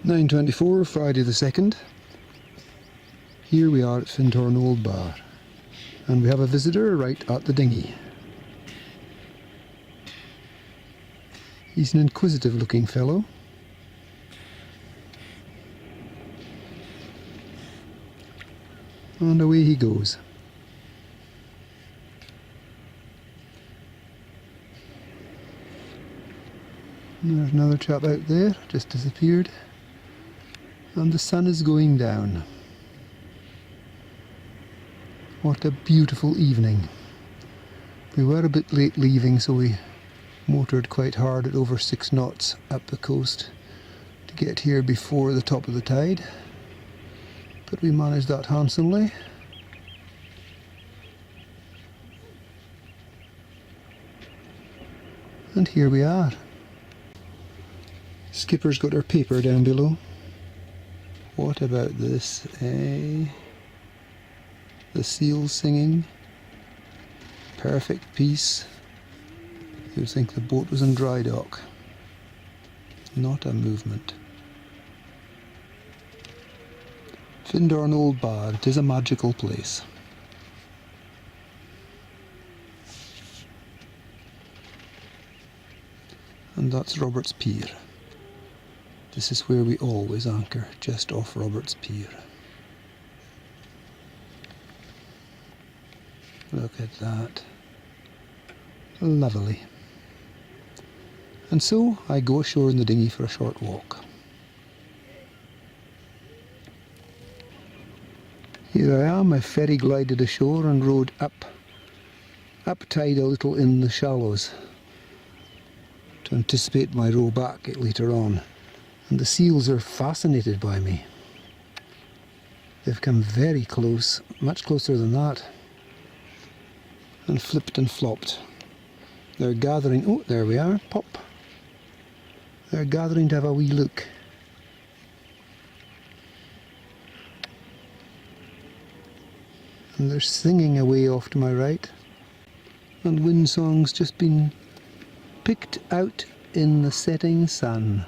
9:24, Friday the 2nd. Here we are at Findhorn Old Bar, and we have a visitor right at the dinghy. He's an inquisitive looking fellow. And away he goes. And there's another chap out there, just disappeared. And the sun is going down. What a beautiful evening. We were a bit late leaving, so we motored quite hard at over 6 knots up the coast to get here before the top of the tide. But we managed that handsomely. And here we are. Skipper's got her paper down below. What about this, eh? The seals singing. Perfect peace. You'd think the boat was in dry dock. Not a movement. Findhorn Old Bar, it is a magical place. And that's Robert's Pier. This is where we always anchor, just off Robert's Pier. Look at that. Lovely. And so I go ashore in the dinghy for a short walk. Here I am, I ferry glided ashore and rode up tide a little in the shallows to anticipate my row back later on. And the seals are fascinated by me. They've come very close, much closer than that, and flipped and flopped. They're gathering, oh there we are, pop. They're gathering to have a wee look. And they're singing away off to my right. And Windsong's just been picked out in the setting sun.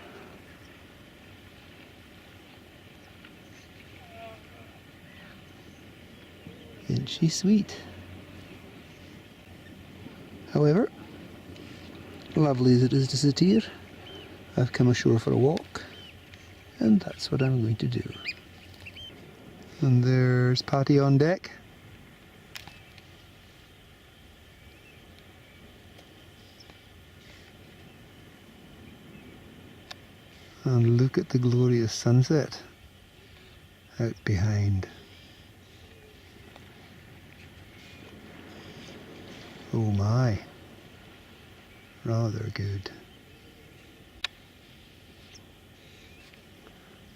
Isn't she sweet? However, lovely as it is to sit here, I've come ashore for a walk, and that's what I'm going to do. And there's Patty on deck. And look at the glorious sunset out behind. Oh my, rather good.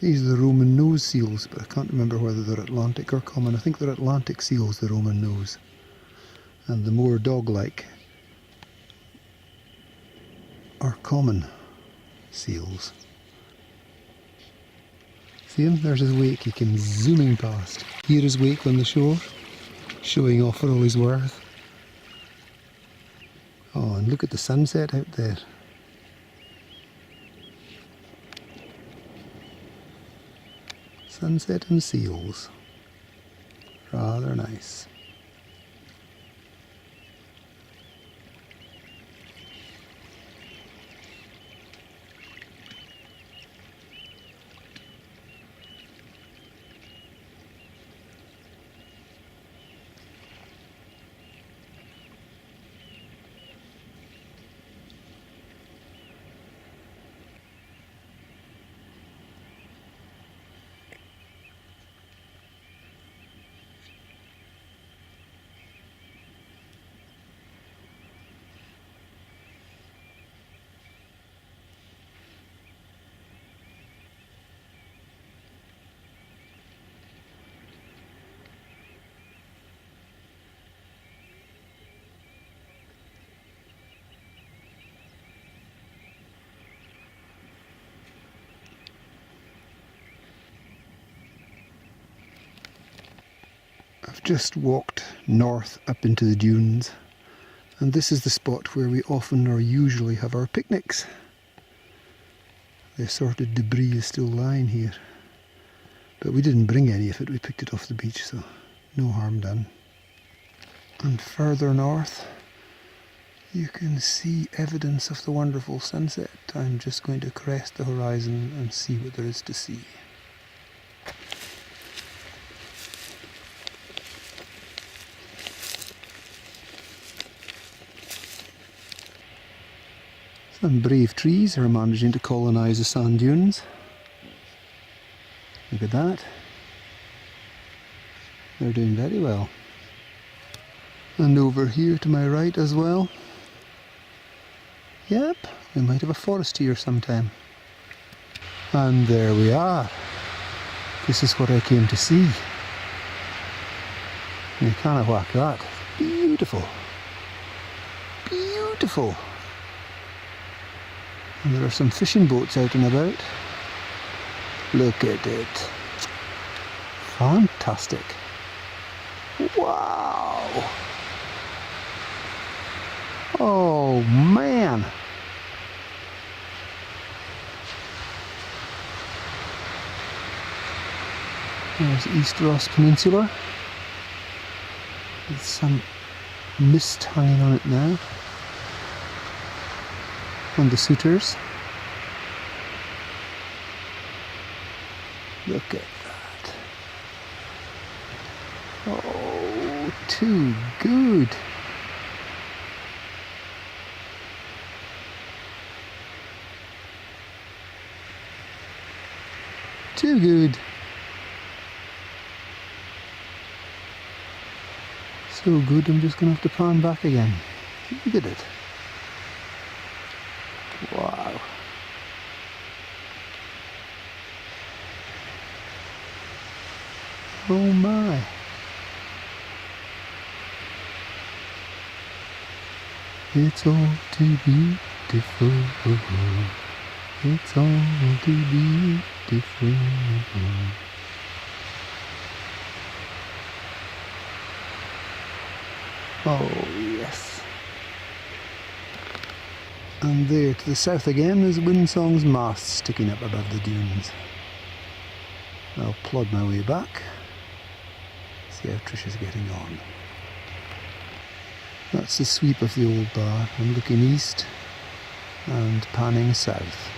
These are the Roman nose seals, but I can't remember whether they're Atlantic or common. I think they're Atlantic seals, the Roman nose. And the more dog-like are common seals. See him? There's his wake. He came zooming past. Here is wake on the shore, showing off for all he's worth. Oh, and look at the sunset out there. Sunset and seals. Rather nice. I've just walked north up into the dunes, and this is the spot where we often or usually have our picnics. The assorted debris is still lying here. But we didn't bring any of it, we picked it off the beach, so no harm done. And further north, you can see evidence of the wonderful sunset. I'm just going to crest the horizon and see what there is to see. Some brave trees are managing to colonise the sand dunes. Look at that. They're doing very well. And over here to my right as well. Yep, we might have a forest here sometime. And there we are. This is what I came to see. You can't whack that. Beautiful. Beautiful. And there are some fishing boats out and about. Look at it. Fantastic. Wow. Oh man. There's East Ross Peninsula. With some mist hanging on it now. And the suitors. Look at that. Oh, too good. Too good. So good, I'm just going to have to pan back again. Look at it. Wow. Oh my. It's all too beautiful. It's all too beautiful. Oh yes. And there to the south again is Windsong's mast sticking up above the dunes. I'll plod my way back, see how Trisha's getting on. That's the sweep of the old bar. I'm looking east and panning south.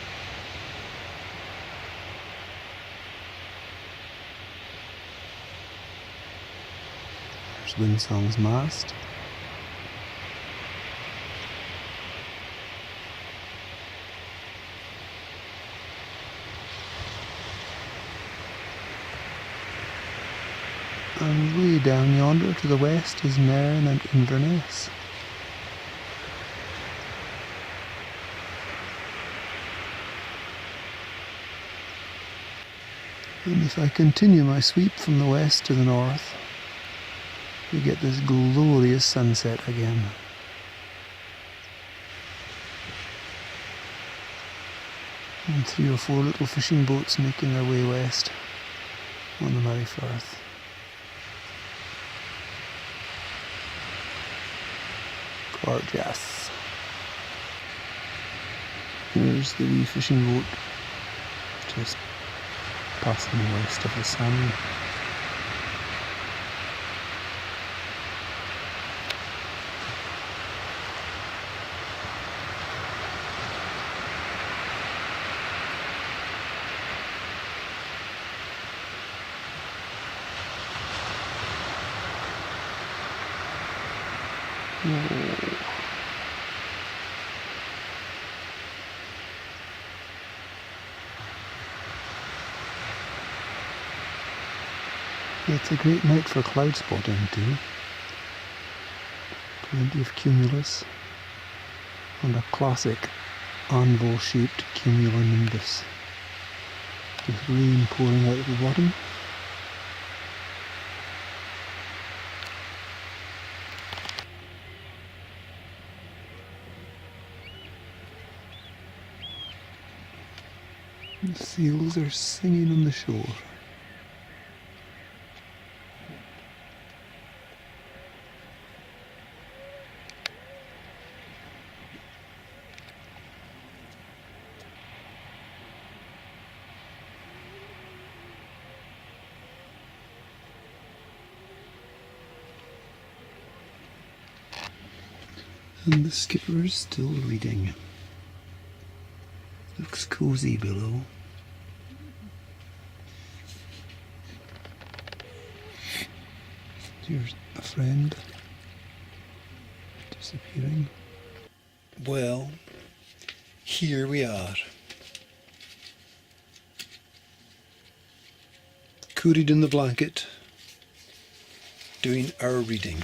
There's Windsong's mast. And way down yonder to the west is Nairn and Inverness. And if I continue my sweep from the west to the north, we get this glorious sunset again. And 3 or 4 little fishing boats making their way west on the Murray Firth. Gorgeous. Here's the wee fishing boat just passing west of the sun. Whoa. It's a great night for cloud spotting too. Plenty of cumulus and a classic anvil-shaped cumulonimbus with rain pouring out of the bottom. The seals are singing on the shore. And the skipper is still reading. Looks cosy below. Here's a friend disappearing. Well, here we are. Cooried in the blanket, doing our reading.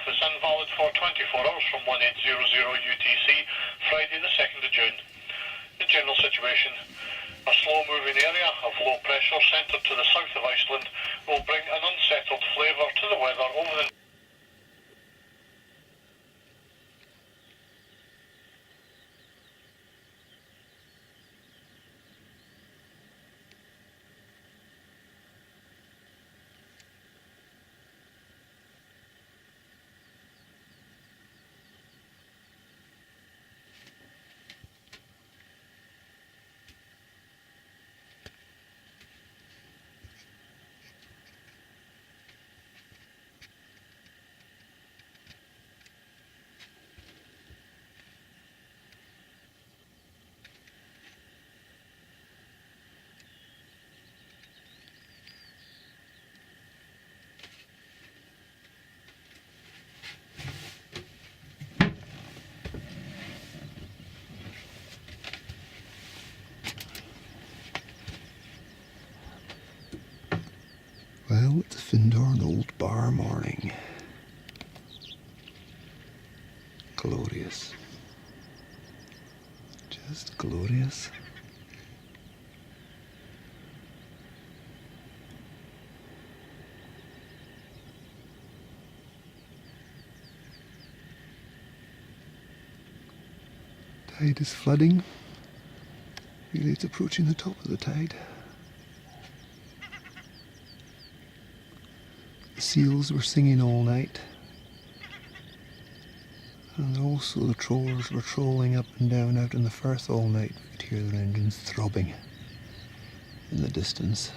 It's invalid for 24 hours from 1800 UTC, Friday the 2nd of June. The general situation: a slow-moving area of low pressure centred to the south of Iceland will bring an unsettled flavour to the weather over the Well, it's a Findhorn Old Bar morning. Glorious. Just glorious. Tide is flooding. Really, it's approaching the top of the tide. The seals were singing all night. And also the trawlers were trolling up and down out in the firth all night. We could hear their engines throbbing in the distance.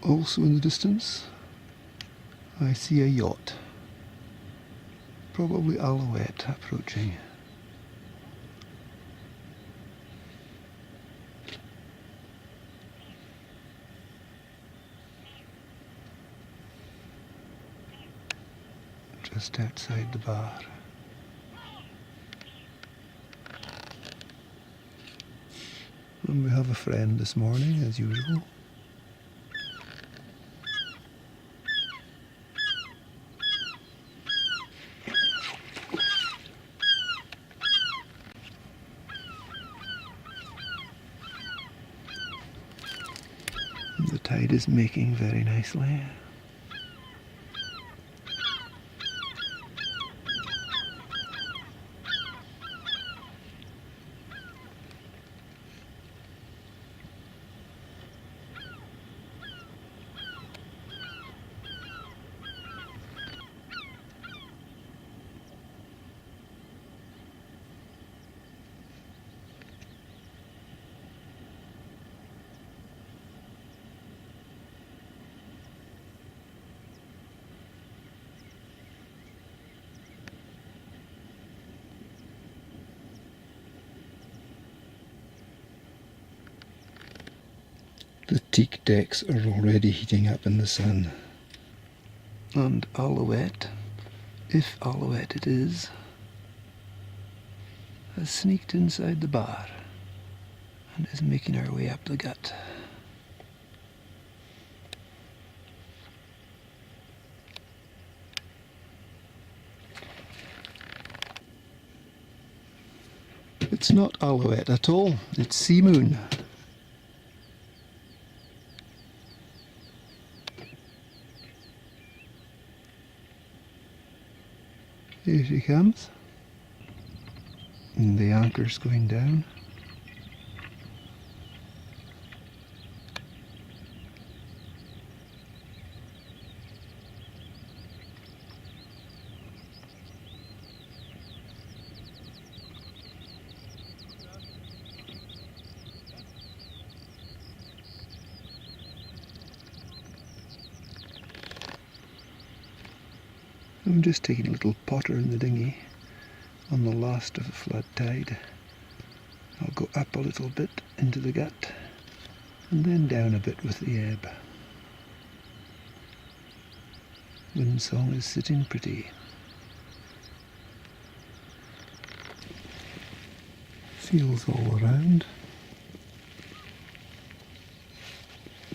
Also in the distance, I see a yacht. Probably Alouette approaching. Just outside the bar. And we have a friend this morning, as usual. The tide is making very nicely. The teak decks are already heating up in the sun. And Alouette, if Alouette it is, has sneaked inside the bar and is making her way up the gut. It's not Alouette at all, it's Sea Moon. Here she comes. And the anchor's going down. I'm just taking a little potter in the dinghy on the last of the flood tide. I'll go up a little bit into the gut and then down a bit with the ebb. Windsong is sitting pretty. Seals all around.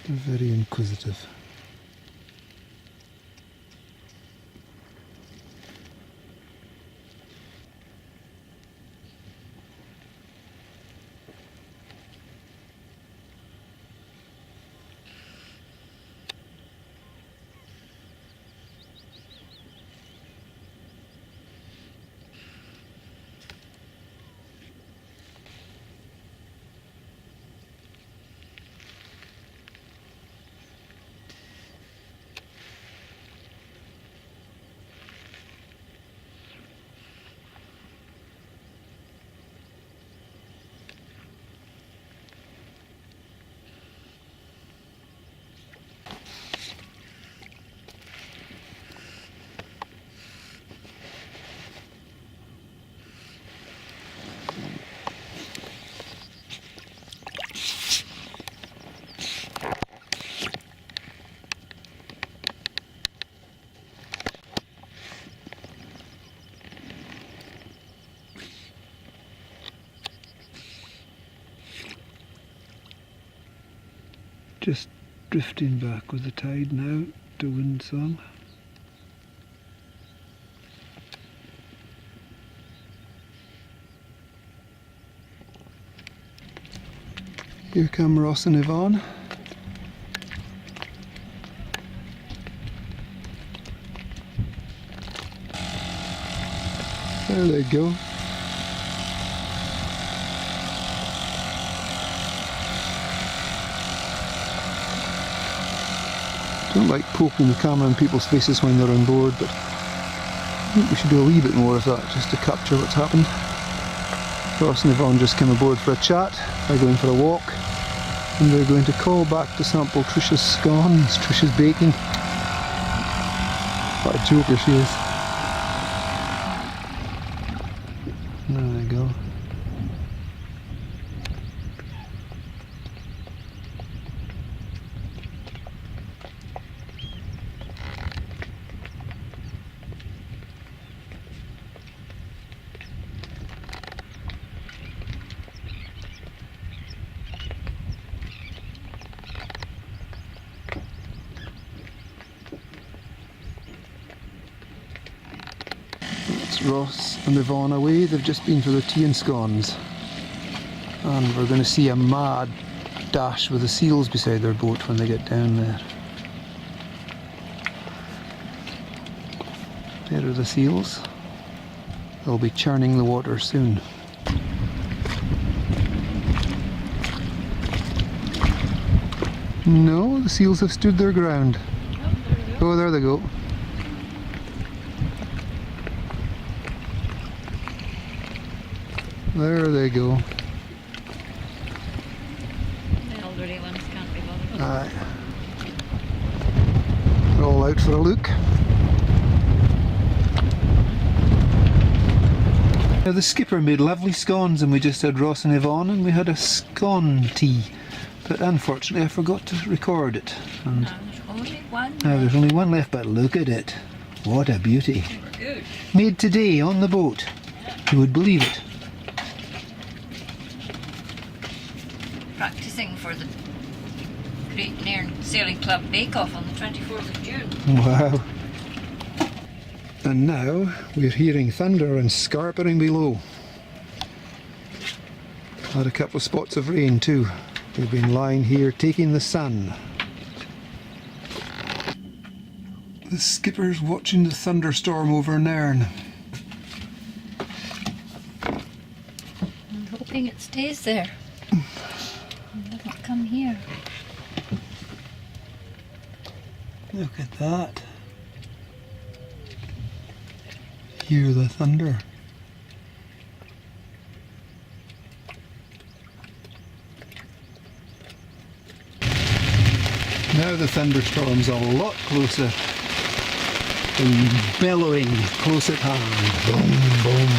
They're very inquisitive. Just drifting back with the tide now to Windsong. Here come Ross and Yvonne. There they go. Don't like poking the camera in people's faces when they're on board, but I think we should do a wee bit more of that just to capture what's happened. Ross and Yvonne just came aboard for a chat. They're going for a walk, and they're going to call back to sample Trisha's scones, Trisha's baking. What a joker she is. There they go. Ross and Yvonne away. They've just been for their tea and scones, and we're going to see a mad dash with the seals beside their boat when they get down there. There are the seals. They'll be churning the water soon. No, the seals have stood their ground. Oh, there they go. There they go. The elderly ones can't be bothered. Aye. We're all out for a look. Now the skipper made lovely scones, and we just had Ross and Yvonne, and we had a scone tea. But unfortunately I forgot to record it. And Now there's only one. now there's only one left, but look at it. What a beauty. They were good. Made today on the boat. Who would believe it? Practising for the Great Nairn Sailing Club Bake-Off on the 24th of June. Wow. And now we're hearing thunder and scarpering below. Had a couple of spots of rain too. We've been lying here taking the sun. The skipper's watching the thunderstorm over Nairn. I'm hoping it stays there. It doesn't come here. Look at that. Hear the thunder. Now the thunderstorm's a lot closer. and bellowing close at hand. Boom, boom.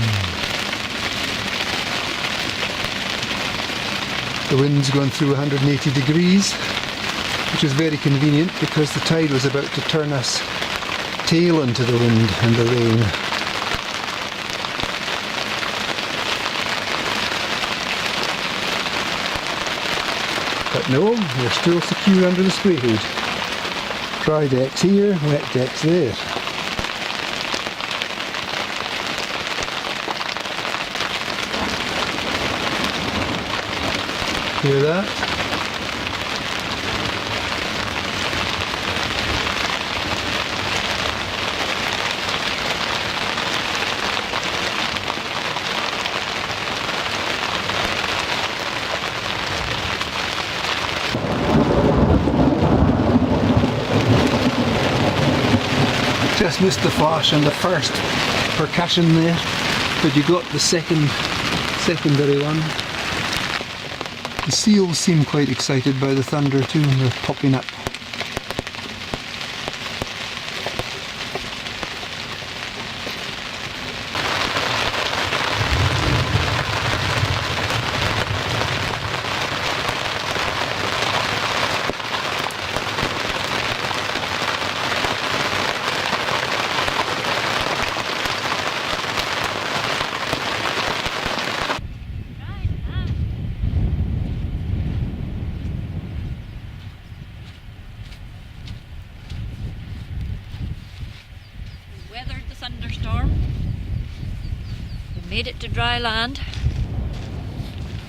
The wind's gone through 180 degrees, which is very convenient because the tide was about to turn us tail into the wind and the rain. But no, we're still secure under the spray hood. Dry decks here, wet decks there. Hear that? Just missed the flash and the first percussion there, but you got the secondary one. The seals seem quite excited by the thunder too, and they're popping up. Weathered the thunderstorm. We made it to dry land.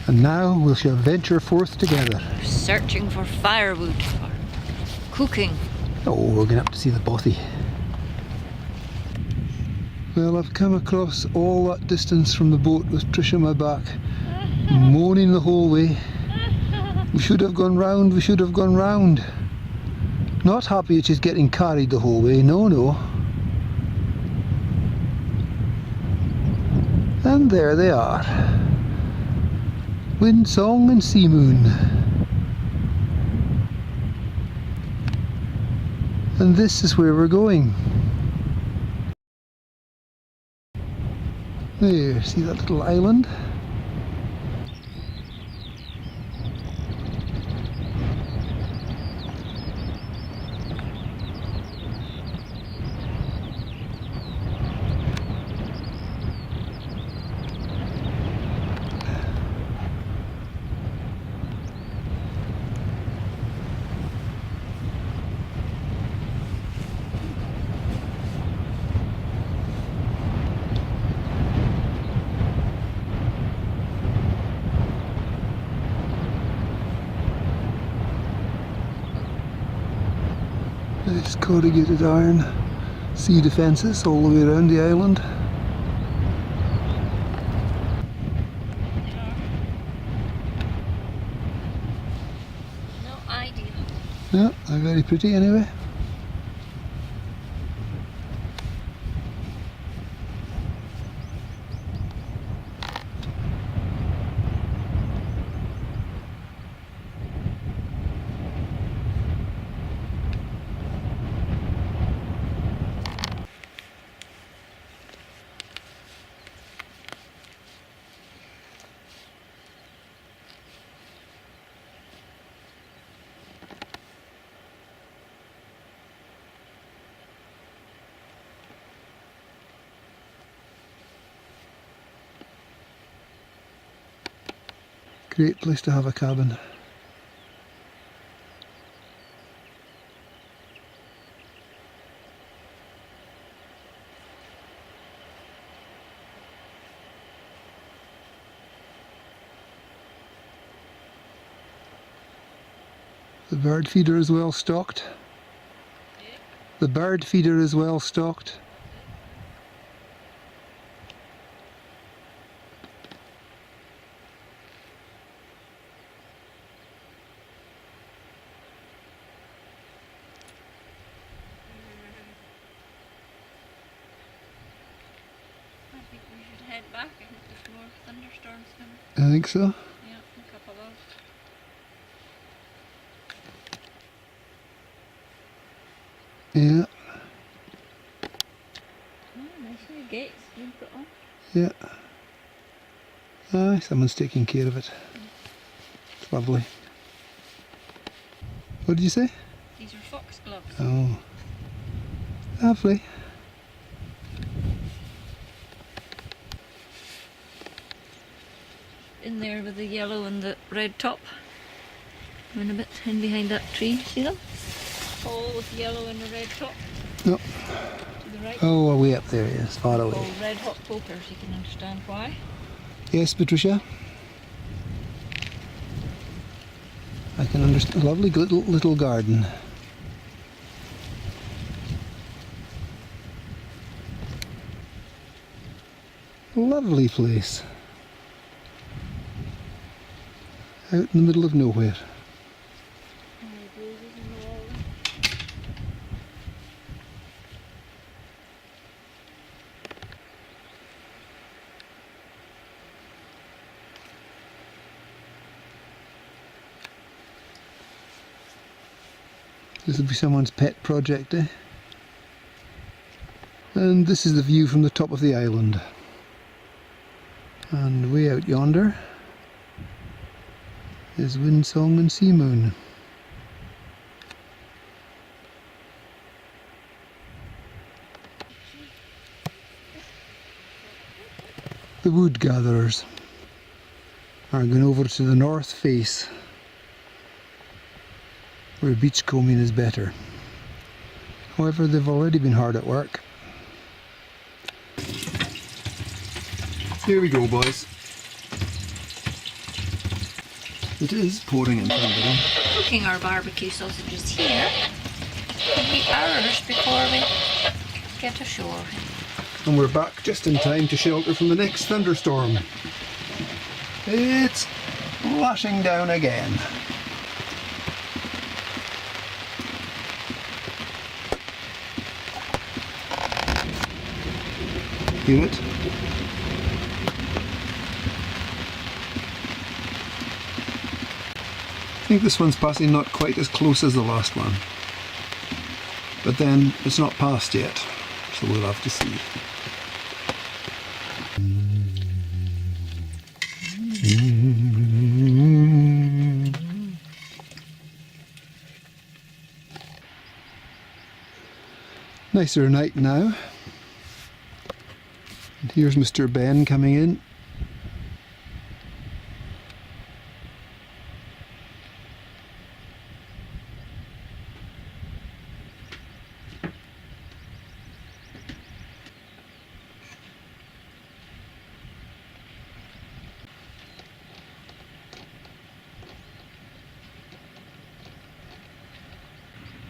And now we shall venture forth together. Searching for firewood for cooking. Oh, we're going up to see the bothy. Well, I've come across all that distance from the boat with Trish on my back, moaning the whole way. We should have gone round, we should have gone round. Not happy that she's getting carried the whole way, no, no. And there they are. Wind Song and Sea Moon. And this is where we're going. There, see that little island? Nice corrugated iron sea defences all the way around the island. No idea. Yeah, they're very pretty anyway. Great place to have a cabin. The bird feeder is well stocked. The bird feeder is well stocked. I think we should head back. I think there's more thunderstorms coming. I think so. Yeah, a couple of. Yeah. gates you put on. Yeah. Aye, someone's taking care of it. It's lovely. What did you say? These are foxgloves. Oh. Lovely. In there with the yellow and the red top. And a bit in behind that tree. See them? All with yellow and a red top. No. To the right. Oh, way up there, yes, far away. Called red hot pokers. You can understand why. Yes, Patricia? I can understand. A lovely little garden. Lovely place. Out in the middle of nowhere. This will be someone's pet project, eh? And this is the view from the top of the island. And way out yonder is Windsong and Sea Moon. The wood gatherers are going over to the north face, where beachcombing is better. However, they've already been hard at work. Here we go, boys. It is pouring in front of them. Cooking our barbecue sausages here. It'll be hours before we get ashore. And we're back just in time to shelter from the next thunderstorm. It's lashing down again. Hear it? I think this one's passing not quite as close as the last one. But then it's not passed yet, so we'll have to see. Nicer night now. And here's Mr. Ben coming in.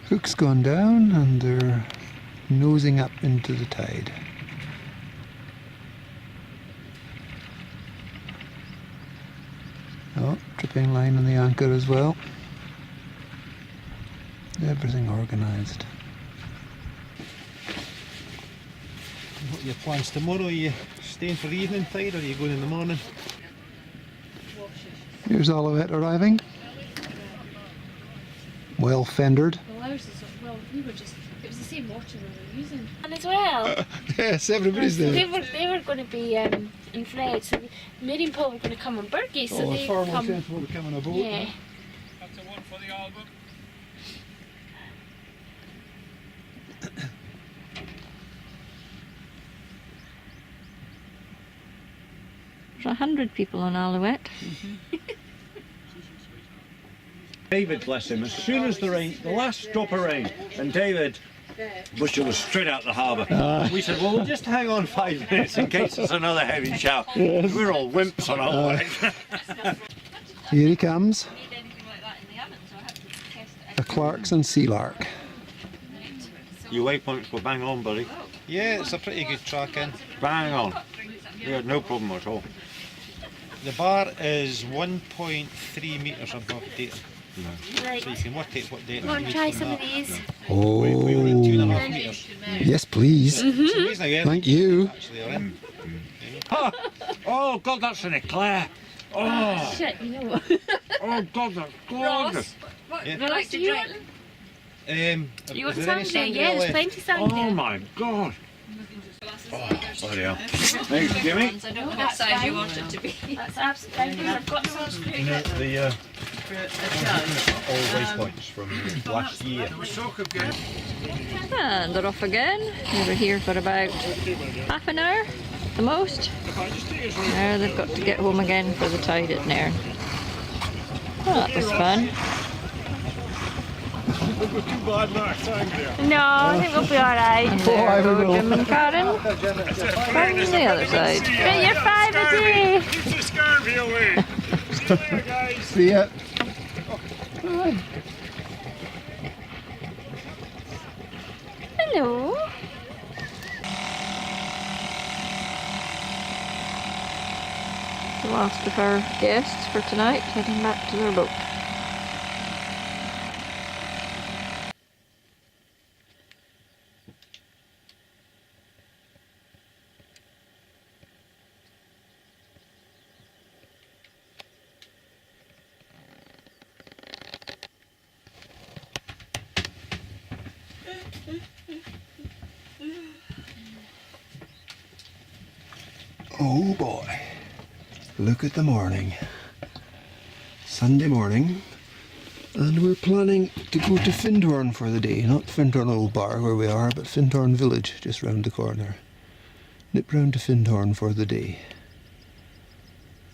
Hook's gone down and they're nosing up into the tide. Oh, tripping line on the anchor as well. Everything organised. What are your plans tomorrow? Are you staying for the evening tide or are you going in the morning? Here's Olivet arriving. Well fendered. Well, ours is, well, we were just, it was the same water we were using. And as well, Yes, everybody's there. they were going to be in Fred, so Mary and Paul were going to come on Burgie, so they far more come. sensible to come on a boat. Yeah. That's a one for the album. There's 100 people on Alouette. David, bless him, as soon as the last drop of rain, and David Bushel was straight out the harbour. We said, well, we'll just hang on 5 minutes in case there's another heavy shower. We're all wimps on our way. Here he comes. Need anything like that in the oven, so I have to test it. A Clarkson Sea Lark. Your waypoints were bang on, buddy. Yeah, it's a pretty good track in. Bang on. We had no problem at all. The bar is 1.3 metres above data. Right. So you can work out what data Want you to try need from some of that. these? Oh, We were in 2.5 metres. yes please. So these are Thank you. actually are in. Oh, God, that's an eclair. Oh, Shit, you know what? oh God, that's gorgeous. Ross, do you want? You You want sangria? Yeah, there's plenty Oh, sangria. my God. Bloody hell. Thanks, Jimmy. I don't know what size you want it to be. That's absolutely fine. I've got some screws. The all waste points from last year. And they're off again. They were here for about half an hour, the most. Now they've got to get home again for the tide at Nairn. Oh, that was fun. No, I think we'll be alright. And there go Jim and Karen from the other side. Get your 5 a day. Keep the scurvy away. See you later, guys. See ya. Hello. The last of our guests for tonight heading back to their boat. Oh boy, look at the morning. Sunday morning, and we're planning to go to Findhorn for the day. Not Findhorn Old Bar where we are, but Findhorn Village just round the corner. Nip round to Findhorn for the day.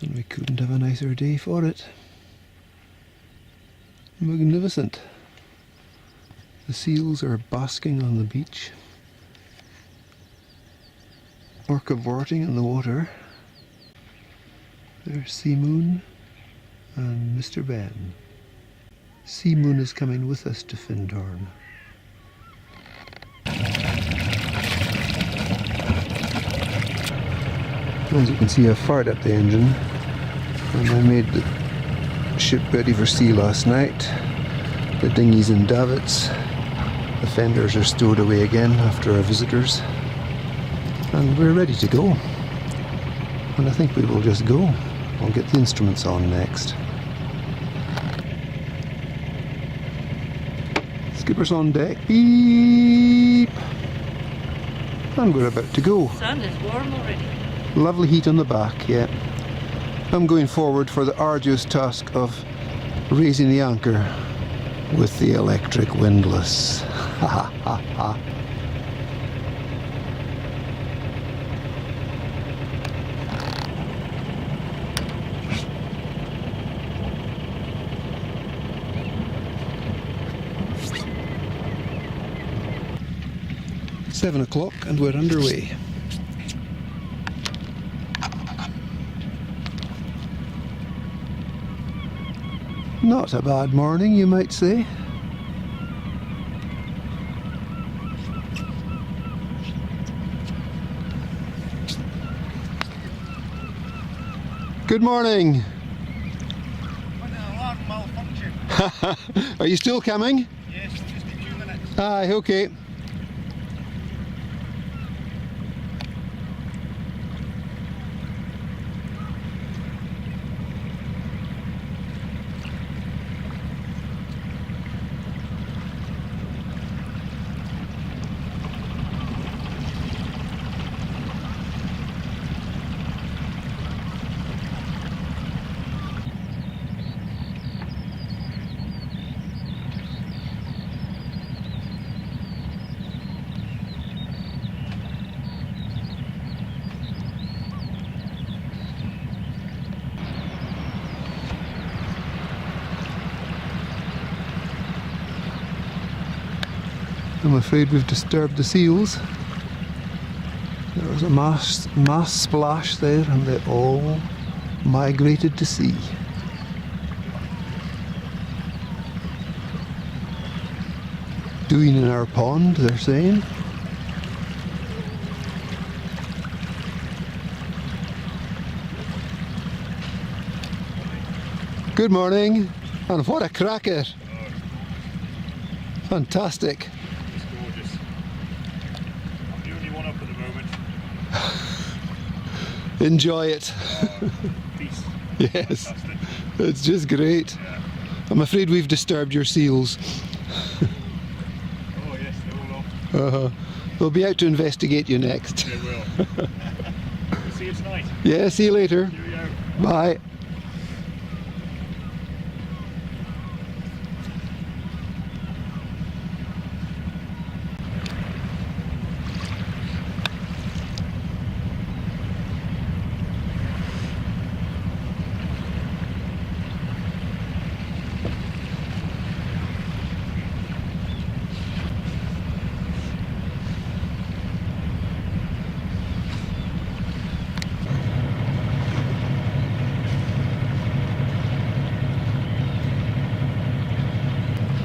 And we couldn't have a nicer day for it. Magnificent. The seals are basking on the beach. Or cavorting in the water. There's Sea Moon and Mr. Ben. Sea Moon is coming with us to Findhorn. As you can see, I fired up the engine and I made the ship ready for sea last night. The dinghy's in davits. The fenders are stowed away again after our visitors. And we're ready to go. And I think we will just go. I'll get the instruments on next. Skipper's on deck. Beep! And we're about to go. The sun is warm already. Lovely heat on the back, yeah. I'm going forward for the arduous task of raising the anchor with the electric windlass. Ha ha ha ha. It's 7 o'clock and we're underway. Not a bad morning, you might say. Good morning. Alarm malfunction. Are you still coming? Yes, just a few minutes. Aye, okay. I'm afraid we've disturbed the seals. There was a mass splash there and they all migrated to sea. Doing in our pond, they're saying. Good morning, and what a cracker! Fantastic. It's gorgeous. I'm the only one up at the moment. Enjoy it. Peace. Yes, Fantastic. it's just great. Yeah. I'm afraid we've disturbed your seals. Oh yes, they're all off. We'll be out to investigate you next. It will. See you tonight. Yeah, see you later. Cheerio. Bye.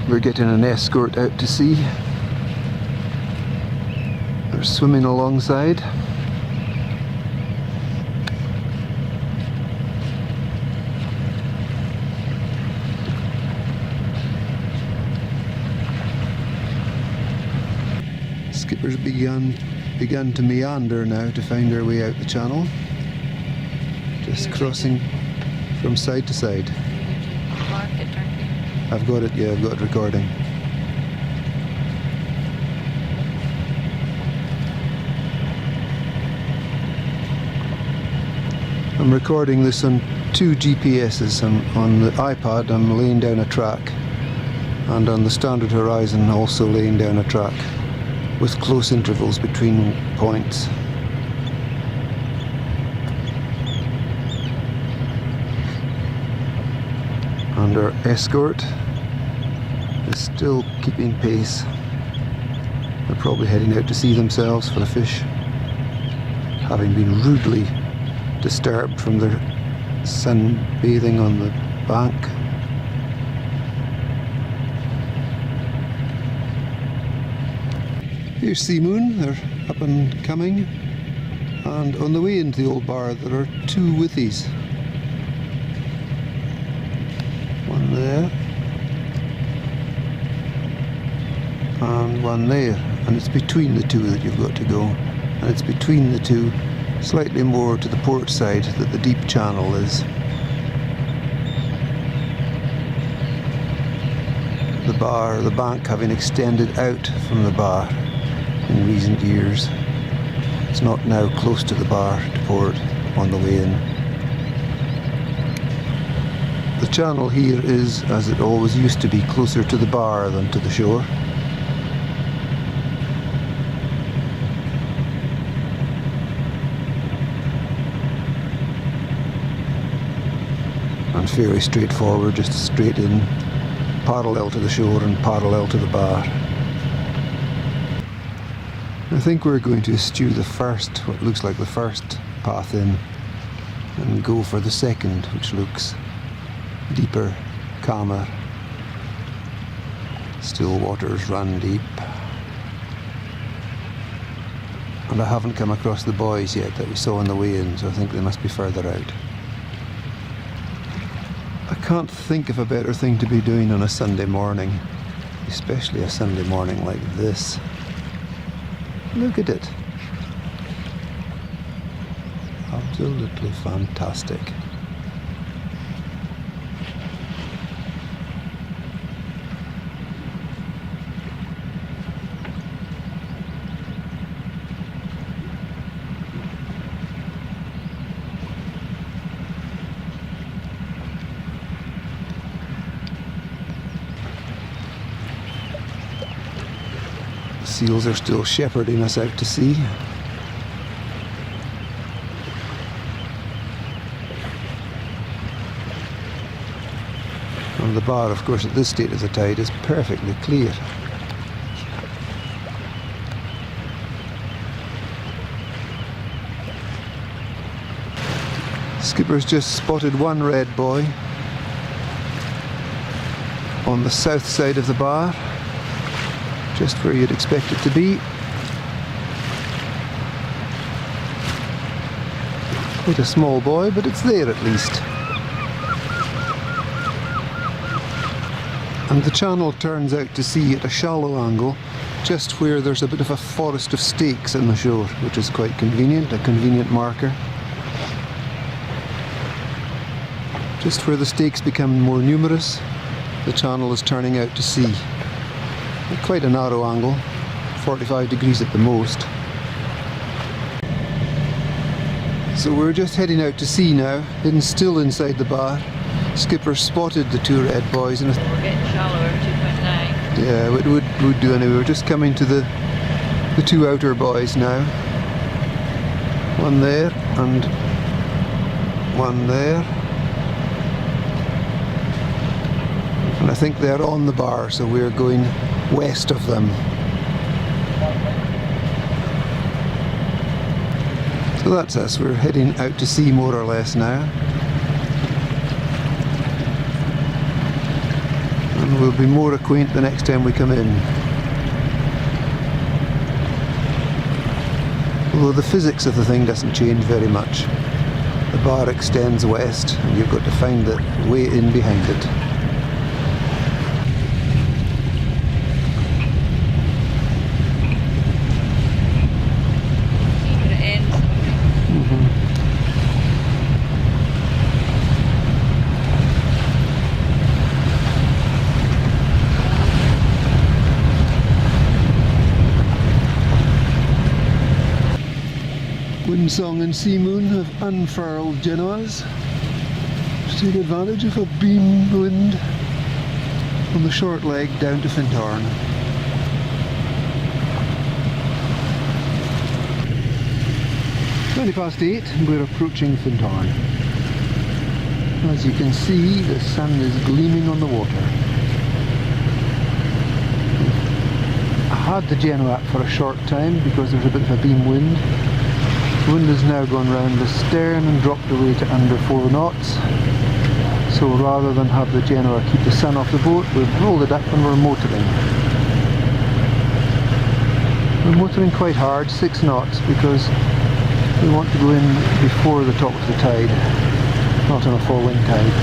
We're getting an escort out to sea. They're swimming alongside. Skipper's begun to meander now to find our way out the channel. Just crossing from side to side. I've got it, yeah, I've got it recording. I'm recording this on 2 GPSs. On the iPad I'm laying down a track, and on the standard horizon also laying down a track with close intervals between points. And our escort is still keeping pace. They're probably heading out to sea themselves for the fish, having been rudely disturbed from their sunbathing on the bank. Here's Sea Moon, they're up and coming, and on the way into the old bar there are 2 withies. One there and one there, and it's between the 2 that you've got to go, and it's between the 2, slightly more to the port side, that the deep channel is. The bank having extended out from the bar in recent years. It's not now close to the bar to port on the way in. The channel here is, as it always used to be, closer to the bar than to the shore. And fairly straightforward, just straight in, parallel to the shore and parallel to the bar. I think we're going to eschew the first, what looks like the first path in, and go for the second, which looks deeper, calmer. Still waters run deep. And I haven't come across the buoys yet that we saw on the way in, so I think they must be further out. I can't think of a better thing to be doing on a Sunday morning, especially a Sunday morning like this. Look at it. Absolutely fantastic. Seals are still shepherding us out to sea. And the bar, of course, at this state of the tide is perfectly clear. Skipper's just spotted one red buoy on the south side of the bar, just where you'd expect it to be. Quite a small buoy, but it's there at least. And the channel turns out to sea at a shallow angle, just where there's a bit of a forest of stakes in the shore, which is quite convenient, a convenient marker. Just where the stakes become more numerous, the channel is turning out to sea. At quite a narrow angle, 45 degrees at the most. So we're just heading out to sea now, hidden still inside the bar. Skipper spotted the two red boys and We're getting shallower, 2.9. yeah, it would do anyway. We're just coming to the two outer boys now. One there and one there. And I think they're on the bar, so we're going west of them. So that's us, we're heading out to sea more or less now. And we'll be more acquainted the next time we come in. Although the physics of the thing doesn't change very much. The bar extends west and you've got to find the way in behind it. Windsong and Sea Moon have unfurled Genoas to take advantage of a beam wind on the short leg down to Findhorn. "8:20 and we're approaching Findhorn. As you can see, the sun is gleaming on the water. I had the Genoa up for a short time because there's a bit of a beam wind. The wind has now gone round the stern and dropped away to under 4 knots. So rather than have the Genoa keep the sun off the boat, we've rolled it up and we're motoring. We're motoring quite hard, 6 knots, because we want to go in before the top of the tide, not on a falling tide.